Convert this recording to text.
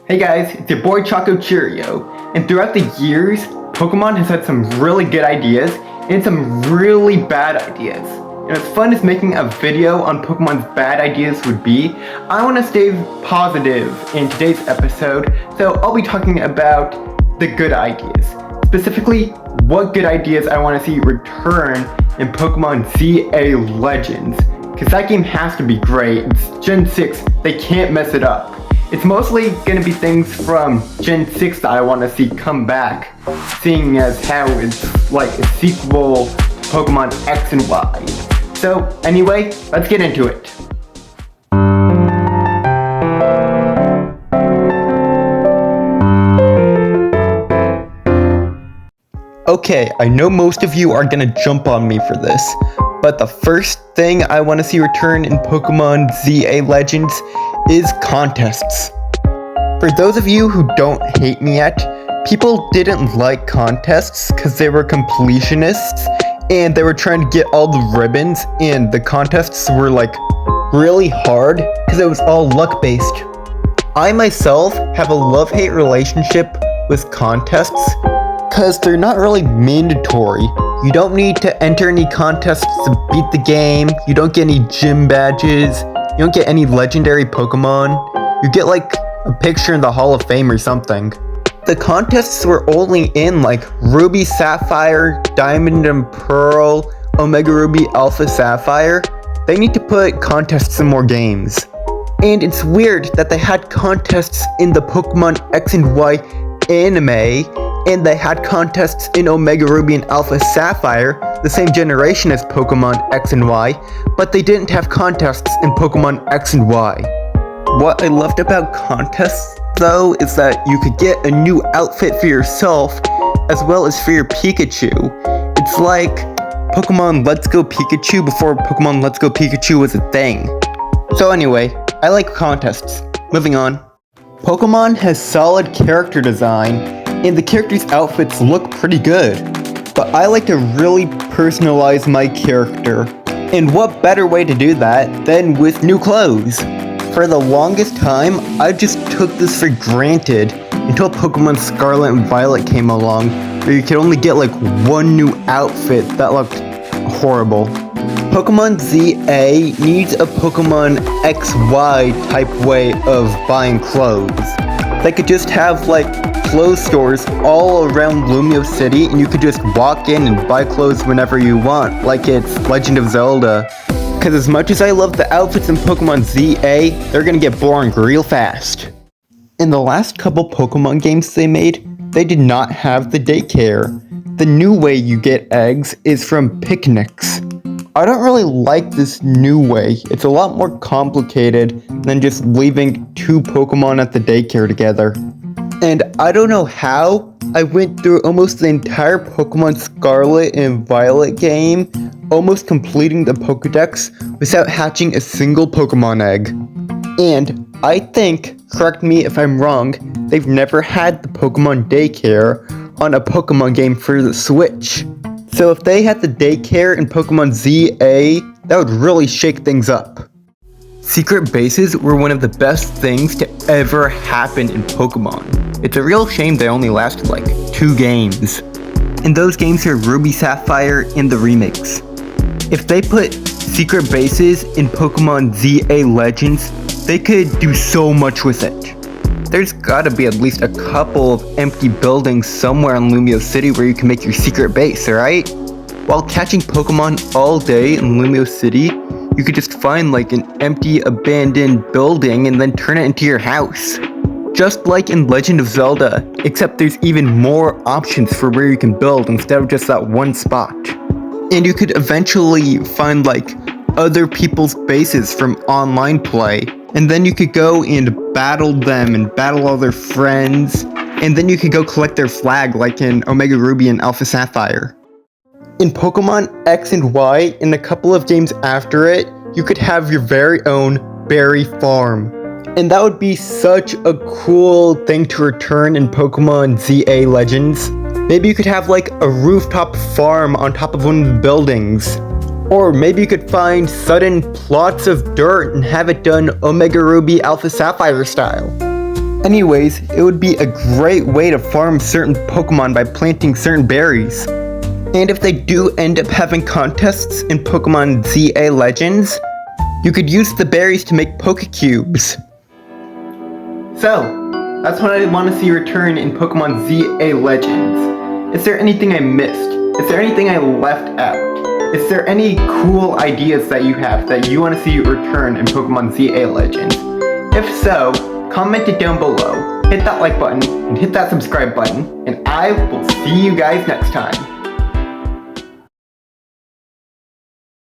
Hey guys, it's your boy Choco Cheerio, and throughout the years, Pokemon has had some really good ideas and some really bad ideas. And as fun as making a video on Pokemon's bad ideas would be, I want to stay positive in today's episode, so I'll be talking about the good ideas. Specifically, what good ideas I want to see return in Pokemon ZA Legends, because that game has to be great. It's Gen 6, they can't mess it up. It's mostly going to be things from Gen 6 that I want to see come back, seeing as how it's like a sequel to Pokemon X and Y. So anyway, let's get into it. Okay, I know most of you are gonna jump on me for this, but the first thing I want to see return in Pokemon ZA Legends is contests. For those of you who don't hate me yet, people didn't like contests because they were completionists and they were trying to get all the ribbons, and the contests were like really hard because it was all luck based. I myself have a love-hate relationship with contests because they're not really mandatory. You don't need to enter any contests to beat the game, you don't get any gym badges, you don't get any legendary Pokemon, you get like a picture in the Hall of Fame or something. The contests were only in like Ruby Sapphire, Diamond and Pearl, Omega Ruby Alpha Sapphire. They need to put contests in more games. And it's weird that they had contests in the Pokemon X and Y anime, and they had contests in Omega Ruby and Alpha Sapphire, the same generation as Pokemon X and Y, but they didn't have contests in Pokemon X and Y. What I loved about contests, though, is that you could get a new outfit for yourself, as well as for your Pikachu. It's like Pokemon Let's Go Pikachu before Pokemon Let's Go Pikachu was a thing. So anyway, I like contests. Moving on. Pokemon has solid character design, and the characters' outfits look pretty good, but I like to really personalize my character. And what better way to do that than with new clothes? For the longest time, I just took this for granted until Pokemon Scarlet and Violet came along, where you could only get like one new outfit that looked horrible. Pokemon ZA needs a Pokemon XY type way of buying clothes. They could just have like clothes stores all around Lumio City, and you could just walk in and buy clothes whenever you want, like it's Legend of Zelda. Because as much as I love the outfits in Pokemon ZA, they're gonna get boring real fast. In the last couple Pokemon games they made, they did not have the daycare. The new way you get eggs is from picnics. I don't really like this new way. It's a lot more complicated than just leaving two Pokemon at the daycare together. And I don't know how I went through almost the entire Pokemon Scarlet and Violet game, almost completing the Pokédex without hatching a single Pokemon egg. And I think, correct me if I'm wrong, they've never had the Pokemon daycare on a Pokemon game for the Switch. So if they had the daycare in Pokemon ZA, that would really shake things up. Secret bases were one of the best things to ever happen in Pokemon. It's a real shame they only lasted like 2 games. And those games are Ruby Sapphire and the remakes. If they put secret bases in Pokemon ZA Legends, they could do so much with it. There's gotta be at least a couple of empty buildings somewhere in Lumio City where you can make your secret base, right? While catching Pokemon all day in Lumio City, you could just find like an empty abandoned building and then turn it into your house. Just like in Legend of Zelda, except there's even more options for where you can build instead of just that one spot. And you could eventually find like other people's bases from online play, and then you could go and battle them and battle all their friends, and then you could go collect their flag like in Omega Ruby and Alpha Sapphire. In Pokemon X and Y, in a couple of games after it, you could have your very own berry farm. And that would be such a cool thing to return in Pokemon ZA Legends. Maybe you could have like a rooftop farm on top of one of the buildings. Or maybe you could find sudden plots of dirt and have it done Omega Ruby Alpha Sapphire style. Anyways, it would be a great way to farm certain Pokemon by planting certain berries. And if they do end up having contests in Pokemon ZA Legends, you could use the berries to make Pokecubes. So, that's what I want to see return in Pokemon ZA Legends. Is there anything I missed? Is there anything I left out? Is there any cool ideas that you have that you want to see return in Pokemon ZA Legends? If so, comment it down below, hit that like button, and hit that subscribe button, and I will see you guys next time.